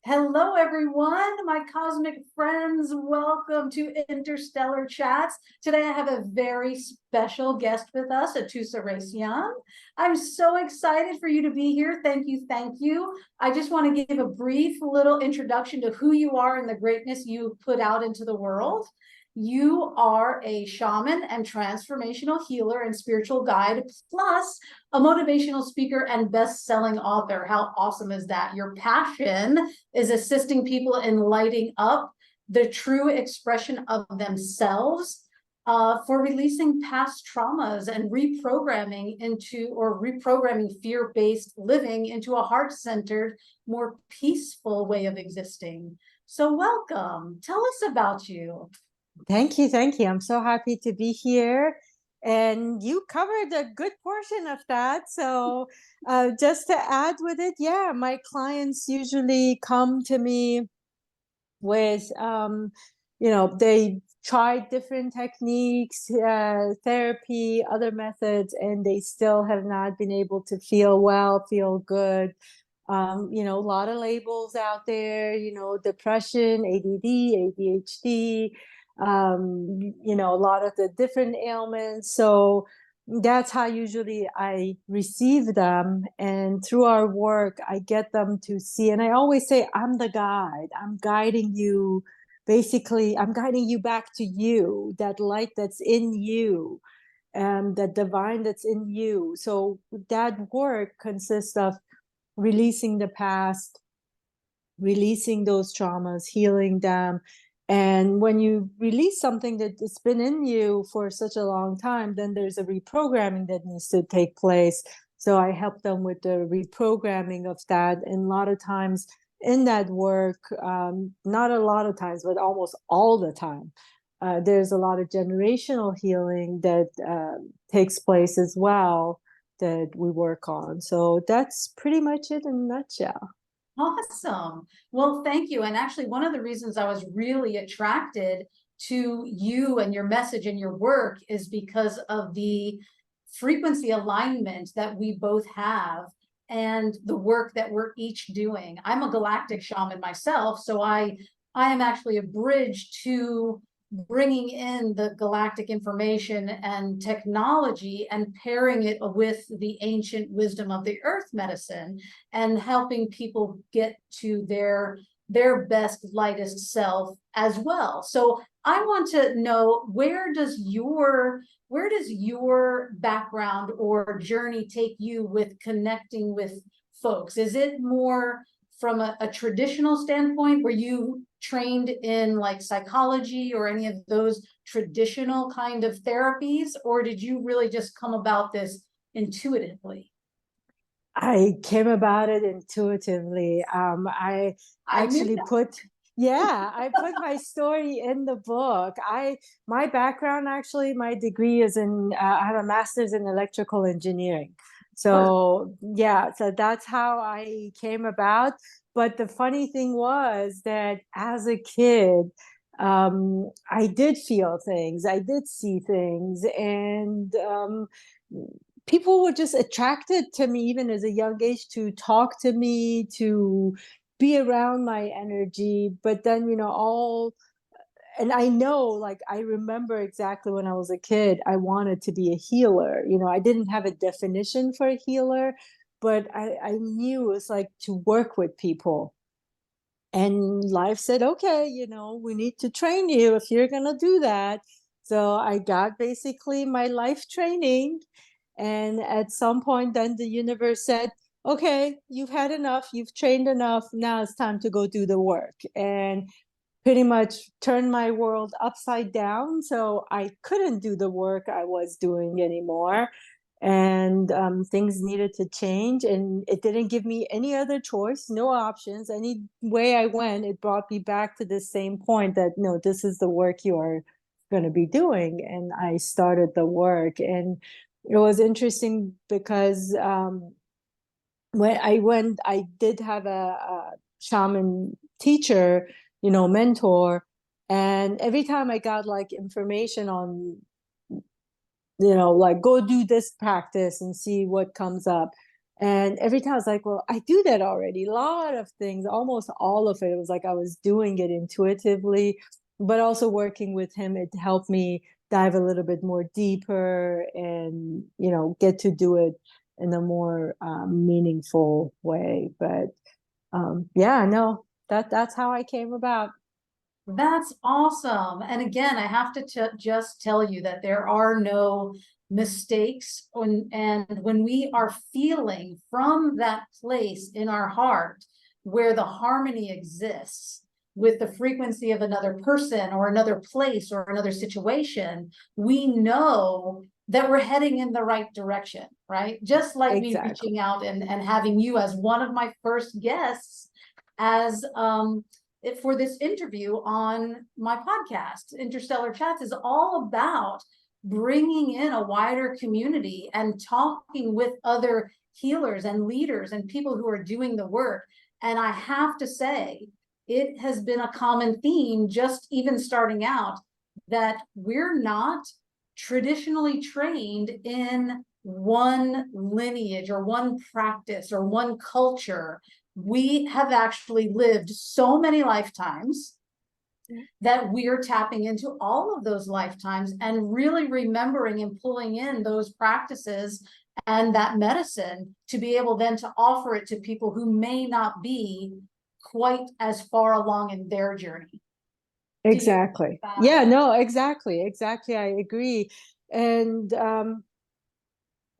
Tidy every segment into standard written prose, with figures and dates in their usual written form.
Hello, everyone, my cosmic friends. Welcome to Interstellar Chats. Today, I have a very special guest with us, Atousa Raissyan. I'm so excited for you to be here. Thank you. Thank you. I just want to give a brief little introduction to who you are and the greatness you put out into the world. You are a shaman and transformational healer and spiritual guide, plus a motivational speaker and best-selling author. How awesome is that? Your passion is assisting people in lighting up the true expression of themselves, for releasing past traumas and reprogramming fear-based living into a heart-centered, more peaceful way of existing. So welcome. Tell us about you. Thank you. Thank you. I'm so happy to be here. And you covered a good portion of that. So just to add with it, yeah, my clients usually come to me with, they tried different techniques, therapy, other methods, and they still have not been able to feel well, feel good. A lot of labels out there, depression, ADD, ADHD, a lot of the different ailments. So that's how usually I receive them. And through our work, I get them to see. And I always say, I'm the guide. I'm guiding you. Basically, I'm guiding you back to you, that light that's in you, and the divine that's in you. So that work consists of releasing the past, releasing those traumas, healing them. And when you release something that's been in you for such a long time, then there's a reprogramming that needs to take place. So I help them with the reprogramming of that. And a lot of times in that work, not a lot of times, but almost all the time, there's a lot of generational healing that takes place as well that we work on. So that's pretty much it in a nutshell. Awesome. Well, thank you. And actually, one of the reasons I was really attracted to you and your message and your work is because of the frequency alignment that we both have and the work that we're each doing. I'm a galactic shaman myself, so I am actually a bridge to bringing in the galactic information and technology and pairing it with the ancient wisdom of the earth medicine and helping people get to their best, lightest self as well. So I want to know, where does your background or journey take you with connecting with folks? Is it more from a traditional standpoint, where you trained in like psychology or any of those traditional kind of therapies, or did you really just come about this intuitively? I came about it intuitively. I actually I put my story in the book. My background, actually, my degree is I have a master's in electrical engineering. So yeah, so that's how I came about. But the funny thing was that as a kid, I did feel things, I did see things, and people were just attracted to me even as a young age, to talk to me, to be around my energy. But then, and I know, like, I remember exactly when I was a kid, I wanted to be a healer. I didn't have a definition for a healer, but I knew it was like to work with people. And life said, okay, we need to train you if you're going to do that. So I got basically my life training. And at some point, then the universe said, okay, you've had enough, you've trained enough. Now it's time to go do the work. And pretty much turned my world upside down. So I couldn't do the work I was doing anymore. And things needed to change. And it didn't give me any other choice, no options. Any way I went, it brought me back to the same point that, no, this is the work you are going to be doing. And I started the work. And it was interesting because when I went, I did have a shaman teacher, mentor. And every time I got like information on, like, go do this practice and see what comes up, And every time I was like, well, I do that already. A lot of things, almost all of it. It was like I was doing it intuitively, but also working with him, it helped me dive a little bit more deeper and, get to do it in a more meaningful way. But yeah, no, that's how I came about. That's awesome. And again, I have to just tell you that there are no mistakes and when we are feeling from that place in our heart where the harmony exists with the frequency of another person or another place or another situation, we know that we're heading in the right direction, right? Just like me Exactly. reaching out and having you as one of my first guests as for this interview on my podcast. Interstellar Chats is all about bringing in a wider community and talking with other healers and leaders and people who are doing the work. And I have to say, it has been a common theme, just even starting out, that we're not traditionally trained in one lineage or one practice or one culture. We have actually lived so many lifetimes that we're tapping into all of those lifetimes and really remembering and pulling in those practices and that medicine to be able then to offer it to people who may not be quite as far along in their journey. Exactly. Yeah, no, exactly. I agree. And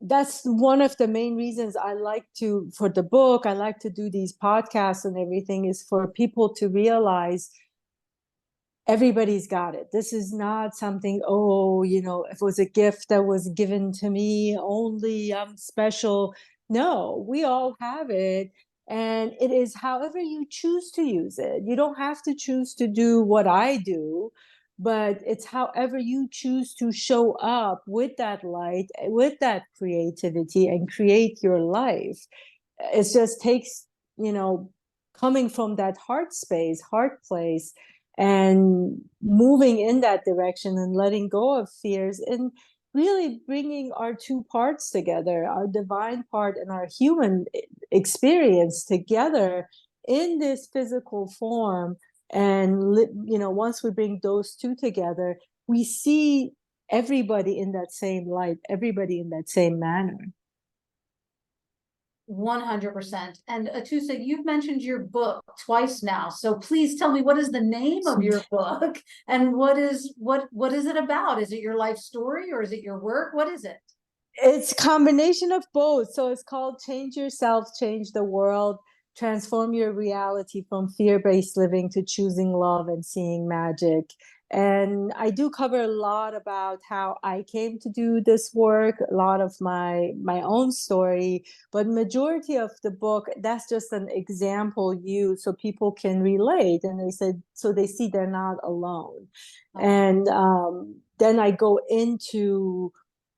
that's one of the main reasons I like to, for the book, I like to do these podcasts and everything, is for people to realize everybody's got it. This is not something, oh, it was a gift that was given to me only, I'm special. No, we all have it. And it is however you choose to use it. You don't have to choose to do what I do, but it's however you choose to show up with that light, with that creativity, and create your life. It just takes, coming from that heart place, and moving in that direction and letting go of fears and really bringing our two parts together, our divine part and our human experience together in this physical form. And once we bring those two together, we see everybody in that same light, everybody in that same manner. 100%. And Atousa, you've mentioned your book twice now. So please tell me, what is the name of your book and what is it about? Is it your life story or is it your work? What is it? It's a combination of both. So it's called Change Yourself, Change the World, Transform Your Reality from Fear-Based Living to Choosing Love and Seeing Magic. And I do cover a lot about how I came to do this work, a lot of my own story, but majority of the book, that's just an example used so people can relate. And they said, so they see they're not alone. And then I go into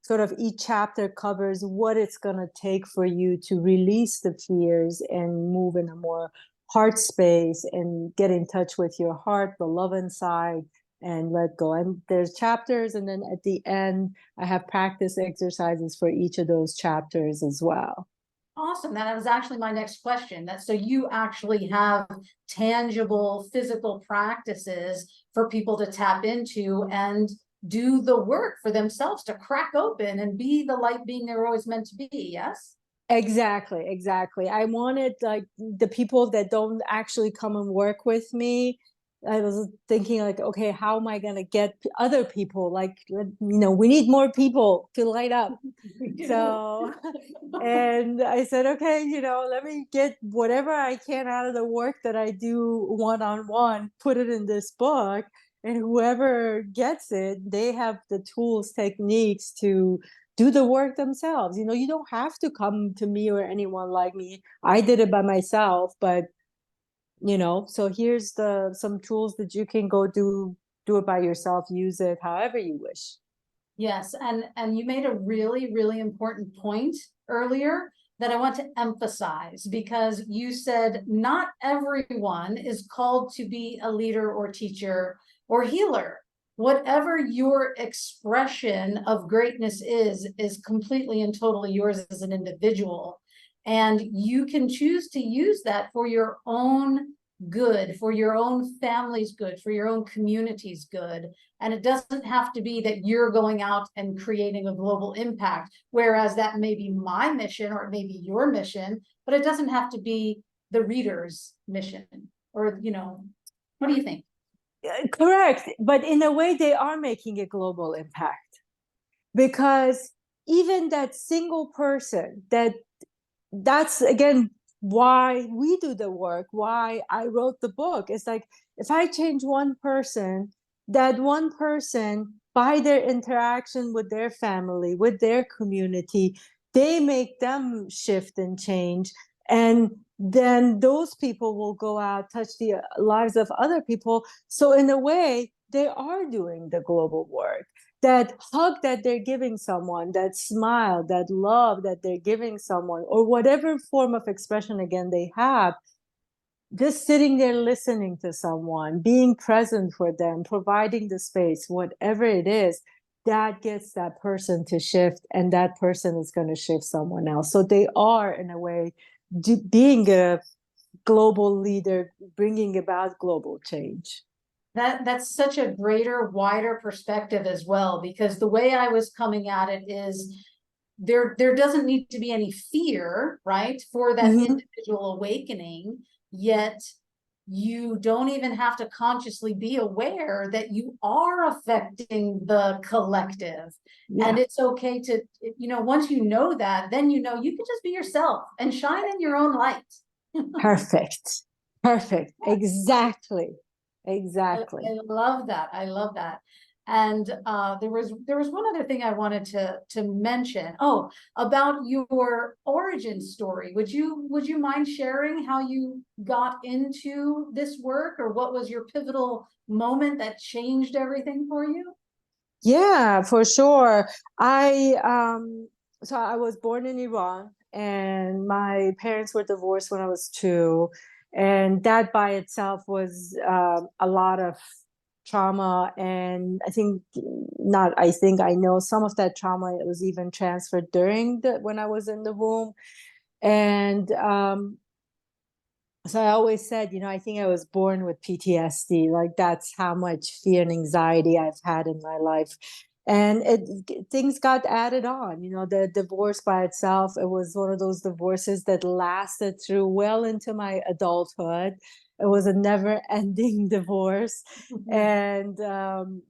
sort of each chapter covers what it's going to take for you to release the fears and move in a more heart space and get in touch with your heart, the love inside, and let go. And there's chapters, and then at the end I have practice exercises for each of those chapters as well. Awesome. That was actually my next question. That so you actually have tangible physical practices for people to tap into and do the work for themselves to crack open and be the light being they're always meant to be. Yes. Exactly. I wanted, like, the people that don't actually come and work with me. I was thinking, like, okay, how am I going to get other people? Like, we need more people to light up. So, and I said, okay, let me get whatever I can out of the work that I do one-on-one, put it in this book. And whoever gets it, they have the tools, techniques to do the work themselves. You don't have to come to me or anyone like me. I did it by myself, but so here's some tools that you can go do it by yourself, use it however you wish. Yes, and you made a really, really important point earlier that I want to emphasize, because you said not everyone is called to be a leader or teacher or healer. Whatever your expression of greatness is completely and totally yours as an individual. And you can choose to use that for your own good, for your own family's good, for your own community's good. And it doesn't have to be that you're going out and creating a global impact, whereas that may be my mission or it may be your mission, but it doesn't have to be the reader's mission. Or, you know, what do you think? Correct. But in a way, they are making a global impact, because even that single person, that's again why we do the work, why I wrote the book. It's like, if I change one person, that one person, by their interaction with their family, with their community, they make them shift and change. And then those people will go out, touch the lives of other people. So in a way, they are doing the global work. That hug that they're giving someone, that smile, that love that they're giving someone, or whatever form of expression again they have, just sitting there listening to someone, being present for them, providing the space, whatever it is, that gets that person to shift, and that person is going to shift someone else. So they are, in a way, being a global leader, bringing about global change. That's such a greater, wider perspective as well, because the way I was coming at it is there doesn't need to be any fear, right, for that individual awakening, yet you don't even have to consciously be aware that you are affecting the collective. Yeah. And it's okay to, you know, once you know that, then you know you can just be yourself and shine in your own light. Perfect. Perfect. Exactly. Exactly. I love that. I love that. And there was one other thing I wanted to mention. Oh, about your origin story. Would you mind sharing how you got into this work, or what was your pivotal moment that changed everything for you? Yeah, for sure. So I was born in Iran, and my parents were divorced when I was 2, and that by itself was a lot of trauma. And I know some of that trauma, it was even transferred during when I was in the womb. And so I always said, I think I was born with PTSD. Like, that's how much fear and anxiety I've had in my life. And things got added on. The divorce by itself, it was one of those divorces that lasted through well into my adulthood. It was a never-ending divorce. And then,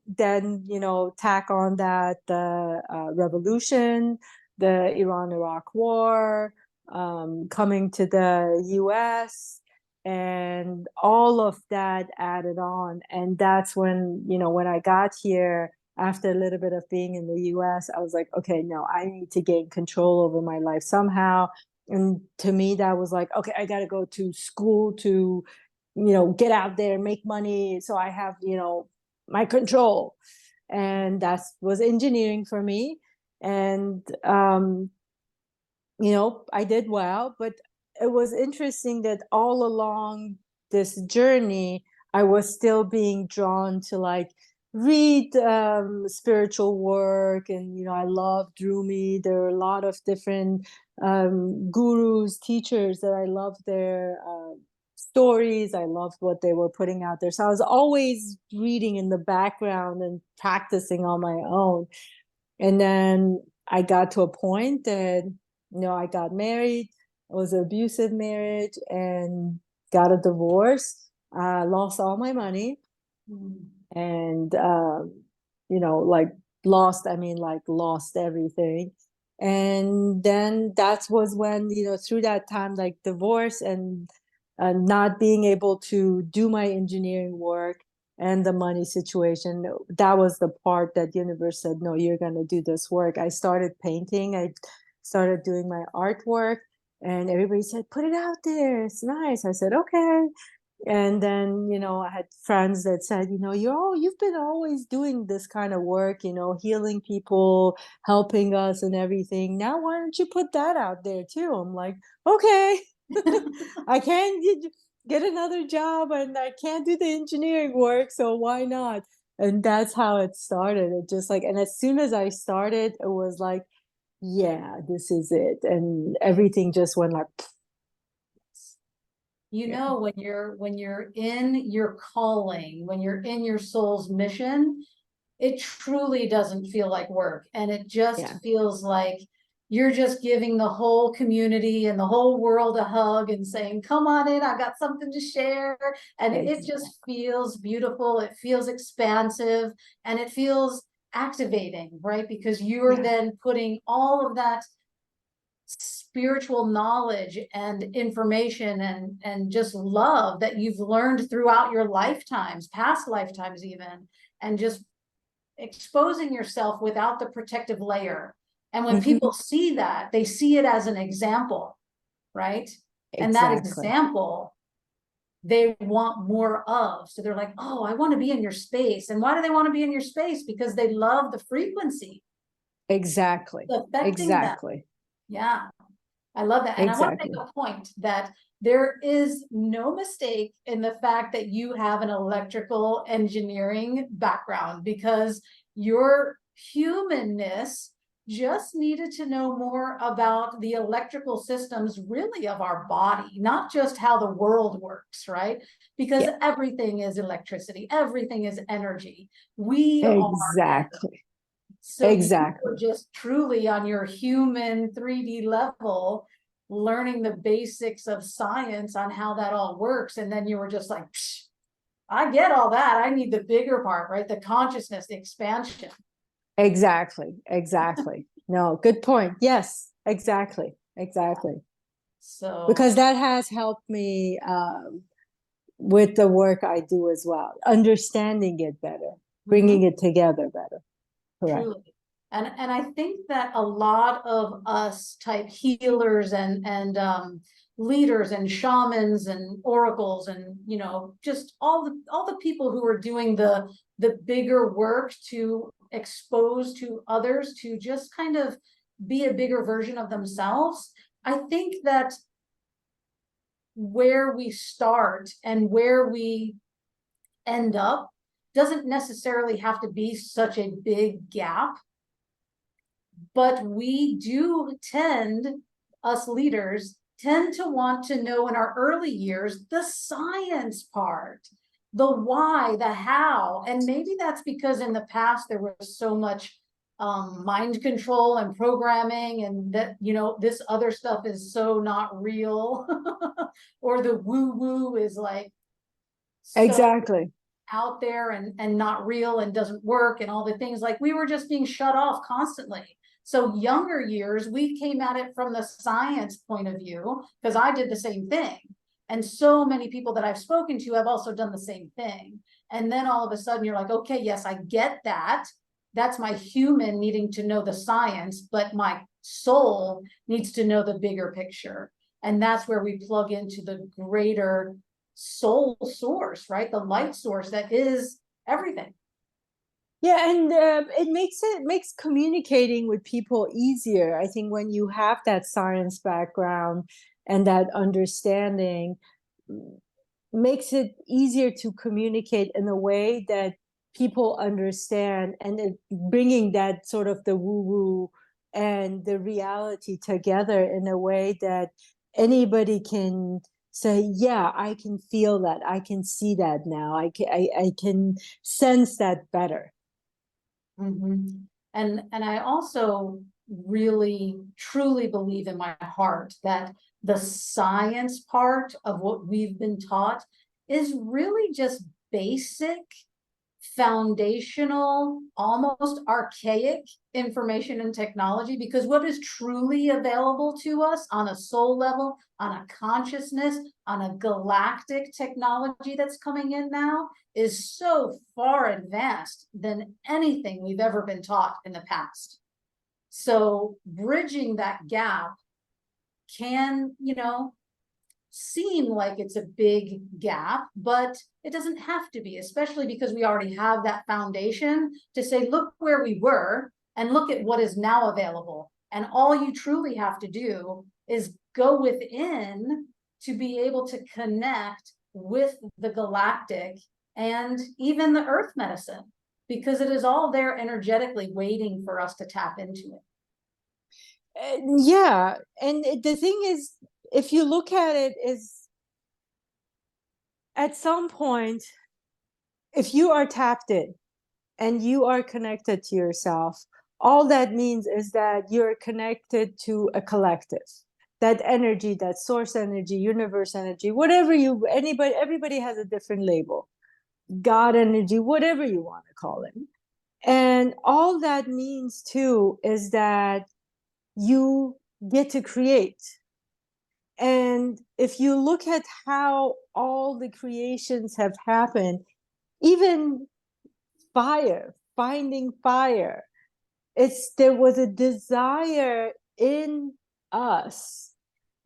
tack on that the revolution, the Iran-Iraq war, coming to the US, and all of that added on. And that's when I got here, after a little bit of being in the US, I was like, okay, no, I need to gain control over my life somehow. And to me, that was like, okay, I got to go to school to, get out there, make money, so I have, my control. And that was engineering for me. And I did well, but it was interesting that all along this journey, I was still being drawn to, like, read spiritual work. And, I drew me. There are a lot of different gurus, teachers that I loved their stories. I loved what they were putting out there. So I was always reading in the background and practicing on my own. And then I got to a point that, I got married. It was an abusive marriage, and got a divorce. Lost all my money. And, like, lost everything. And then that was when, through that time, like, divorce and not being able to do my engineering work and the money situation, that was the part that universe said, no, you're going to do this work. I started painting. I started doing my artwork, and everybody said, put it out there, it's nice. I said, okay. And then, I had friends that said, you've been always doing this kind of work, healing people, helping us and everything. Now, why don't you put that out there too? I'm like, okay. I can't get another job, and I can't do the engineering work, so why not? And that's how it started. It just, like, and as soon as I started, it was like yeah, this is it. And everything just went like, You yeah, know, when you're in your calling, when you're in your soul's mission, it truly doesn't feel like work. And it just yeah, feels like you're just giving the whole community and the whole world a hug and saying, come on in, I've got something to share. And it exactly. just feels beautiful. It feels expansive and it feels activating, right? Because you're Yeah, then putting all of that spiritual knowledge and information and just love that you've learned throughout your lifetimes, past lifetimes even, and just exposing yourself without the protective layer. And when hmm, people see that, they see it as an example, right? And that exactly, example they want more of. So they're like, oh, I want to be in your space. And why do they want to be in your space? Because they love the frequency exactly, affecting them. exactly, Yeah. I love that. And I want to make exactly. a point that there is no mistake in the fact that you have an electrical engineering background, because your humanness just needed to know more about the electrical systems really of our body, not just how the world works, right? Because Yeah, everything is electricity, everything is energy. We are energy. exactly, So you were exactly. just truly on your human 3D level, learning the basics of science on how that all works. And then you were just like, I get all that. I need the bigger part, right? The consciousness, the expansion. Exactly, exactly. No, good point. Yes, exactly, exactly. So Because that has helped me with the work I do as well, understanding it better, bringing mhm, it together better. Correct. truly. And I think that a lot of us type healers and leaders and shamans and oracles and just all the people who are doing the bigger work to expose to others to just kind of be a bigger version of themselves. I think that where we start and where we end up doesn't necessarily have to be such a big gap, but we do tend, us leaders tend to want to know in our early years the science part, the why, the how. And maybe that's because in the past there was so much mind control and programming, and that this other stuff is so not real or the woo woo is like so Exactly. out there and not real and doesn't work and all the things. Like we were just being shut off constantly. So younger years, we came at it from the science point of view, because I did the same thing. And so many people that I've spoken to have also done the same thing. And then all of a sudden you're like, okay, yes, I get that. That's my human needing to know the science, but my soul needs to know the bigger picture. And that's where we plug into the greater soul source, right? The light source that is everything. Yeah, and it makes communicating with people easier. I think when you have that science background and that understanding, makes it easier to communicate in a way that people understand, and bringing that sort of the woo woo and the reality together in a way that anybody can say, yeah, I can feel that, I can see that now, I can sense that better. Mm-hmm. And I also really truly believe in my heart that the science part of what we've been taught is really just basic, foundational, almost archaic information and technology, because what is truly available to us on a soul level, on a consciousness, on a galactic technology that's coming in now is so far advanced than anything we've ever been taught in the past. So bridging that gap can, seem like it's a big gap, but it doesn't have to be, especially because we already have that foundation to say, look where we were and look at what is now available. And all you truly have to do is go within to be able to connect with the galactic and even the earth medicine, because it is all there energetically waiting for us to tap into it. Yeah. And the thing is, if you look at it, is at some point, if you are tapped in and you are connected to yourself, all that means is that you're connected to a collective. That energy, that source energy, universe energy, whatever you, anybody, everybody has a different label. God energy, whatever you want to call it. And all that means too is that you get to create. And if you look at how all the creations have happened, even fire, finding fire, there was a desire in us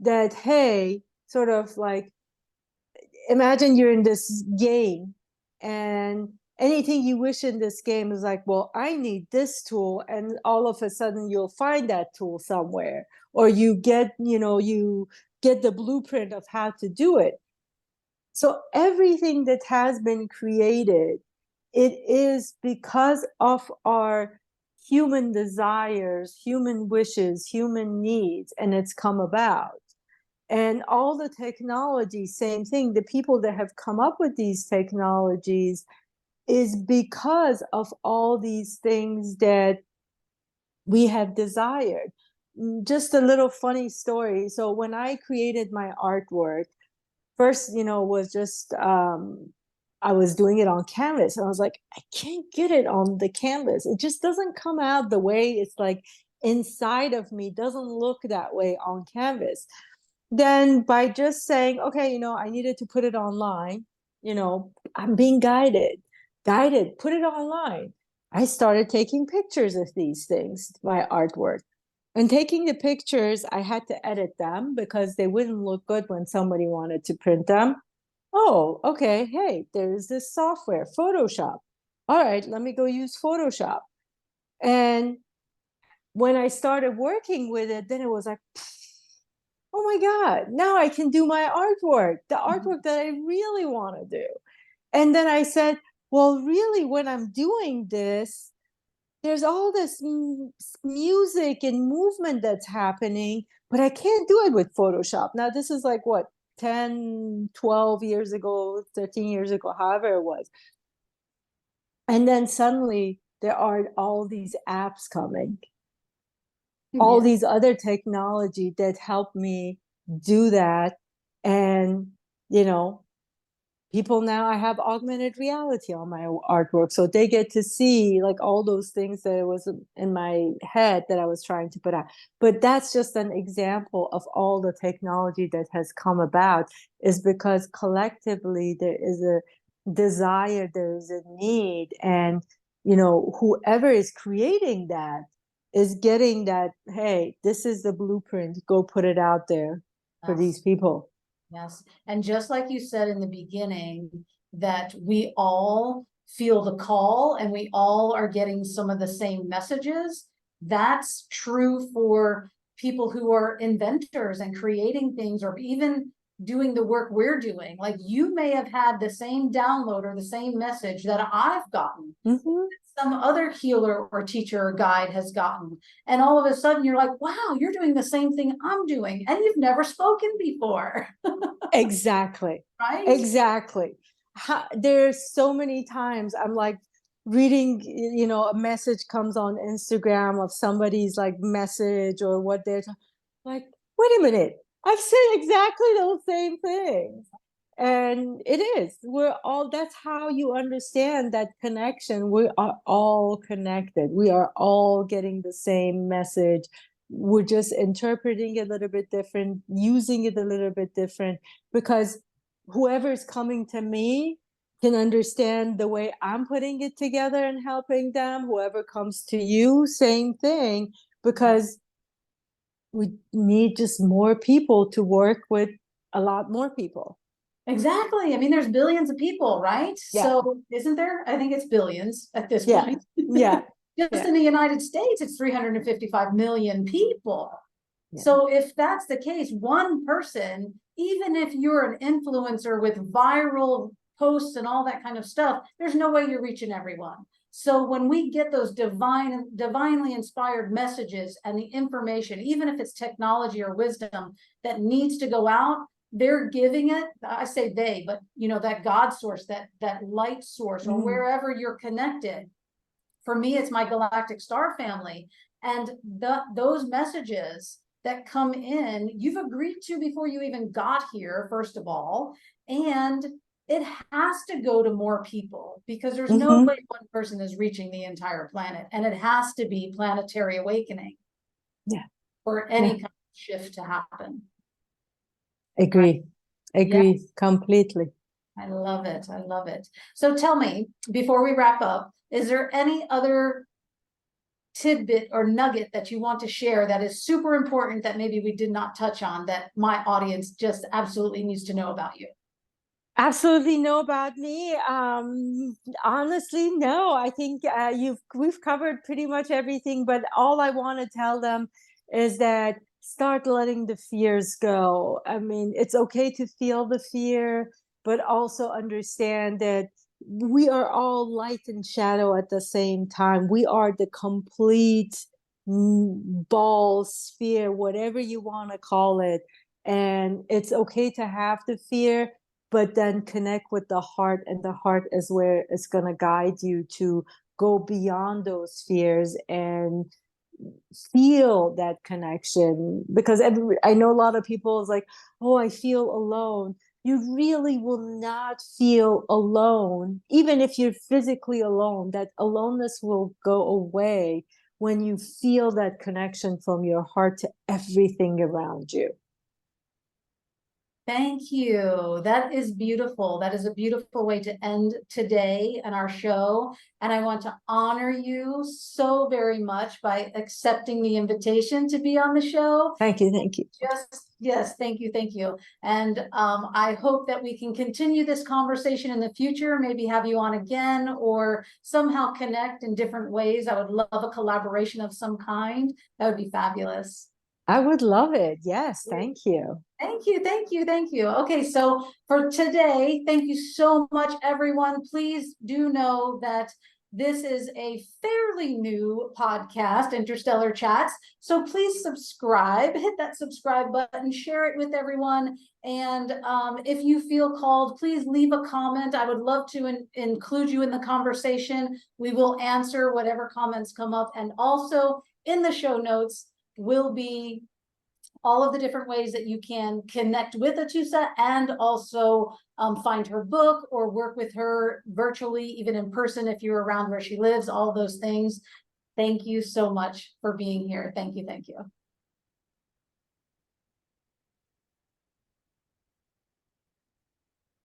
that, hey, sort of like, imagine you're in this game and anything you wish in this game is like, well, I need this tool, and all of a sudden you'll find that tool somewhere, or you get the blueprint of how to do it. So everything that has been created, it is because of our human desires, human wishes, human needs, and it's come about. And all the technology, same thing. The people that have come up with these technologies is because of all these things that we have desired. Just a little funny story. So when I created my artwork, first, was just I was doing it on canvas, and I was like, I can't get it on the canvas. It just doesn't come out the way it's like inside of me, doesn't look that way on canvas. Then by just saying, okay, I needed to put it online, I'm being guided, put it online. I started taking pictures of these things, my artwork. And taking the pictures, I had to edit them because they wouldn't look good when somebody wanted to print them. Oh, okay. Hey, there's this software, Photoshop. All right, let me go use Photoshop. And when I started working with it, then it was like, oh my God, now I can do my artwork, the artwork that I really want to do. And then I said, well, really, when I'm doing this, there's all this music and movement that's happening, but I can't do it with Photoshop. Now, this is like what, 10, 12 years ago, 13 years ago, however it was. And then suddenly there are all these apps coming, all these other technology that help me do that. And, people now, I have augmented reality on my artwork, so they get to see like all those things that was in my head that I was trying to put out. But that's just an example of all the technology that has come about, is because collectively there is a desire, there is a need, and whoever is creating that is getting that, hey, this is the blueprint, go put it out there for these people. Yes. And just like you said in the beginning, that we all feel the call and we all are getting some of the same messages. That's true for people who are inventors and creating things, or even doing the work we're doing. Like, you may have had the same download or the same message that I've gotten. Some other healer or teacher or guide has gotten. And all of a sudden you're like, wow, you're doing the same thing I'm doing. And you've never spoken before. Exactly. Right? Exactly. There's so many times I'm like reading, a message comes on Instagram of somebody's like message or what they're like, wait a minute, I've said exactly those same things. And it is, that's how you understand that connection. We are all connected. We are all getting the same message. We're just interpreting it a little bit different, using it a little bit different, because whoever's coming to me can understand the way I'm putting it together and helping them. Whoever comes to you, same thing, because we need just more people to work with a lot more people. Exactly. I mean, there's billions of people, right? Yeah. So isn't there? I think it's billions at this Yeah. point. Yeah. Just Yeah. in the United States, it's 355 million people. Yeah. So if that's the case, one person, even if you're an influencer with viral posts and all that kind of stuff, there's no way you're reaching everyone. So when we get those divinely inspired messages and the information, even if it's technology or wisdom that needs to go out, they're giving it. I say they, but you know, that God source, that light source, or wherever you're connected. For me, it's my galactic star family. And those messages that come in, you've agreed to before you even got here, first of all. And it has to go to more people, because there's no way one person is reaching the entire planet. And it has to be planetary awakening for any kind of shift to happen. Agree. Right? Agree completely. I love it. I love it. So tell me, before we wrap up, is there any other tidbit or nugget that you want to share that is super important that maybe we did not touch on, that my audience just absolutely needs to know about you? Absolutely know about me. Honestly, no. I think we've covered pretty much everything, but all I want to tell them is that start letting the fears go. I mean, it's okay to feel the fear, but also understand that we are all light and shadow at the same time. We are the complete ball, sphere, whatever you want to call it. And it's okay to have the fear, but then connect with the heart, and the heart is where it's going to guide you to go beyond those fears and feel that connection. Because I know a lot of people is like, oh, I feel alone. You really will not feel alone, even if you're physically alone. That aloneness will go away when you feel that connection from your heart to everything around you. Thank you. That is beautiful. That is a beautiful way to end today and our show. And I want to honor you so very much by accepting the invitation to be on the show. Thank you. Thank you. Yes, thank you. Thank you. And I hope that we can continue this conversation in the future, maybe have you on again, or somehow connect in different ways. I would love a collaboration of some kind. That would be fabulous. I would love it. Yes, thank you. Thank you, thank you, thank you. Okay, so for today, thank you so much, everyone. Please do know that this is a fairly new podcast, Interstellar Chats. So please subscribe, hit that subscribe button, share it with everyone. And if you feel called, please leave a comment. I would love to include you in the conversation. We will answer whatever comments come up. And also in the show notes will be all of the different ways that you can connect with Atousa, and also find her book or work with her virtually, even in person if you're around where she lives, all those things. Thank you so much for being here. Thank you. Thank you.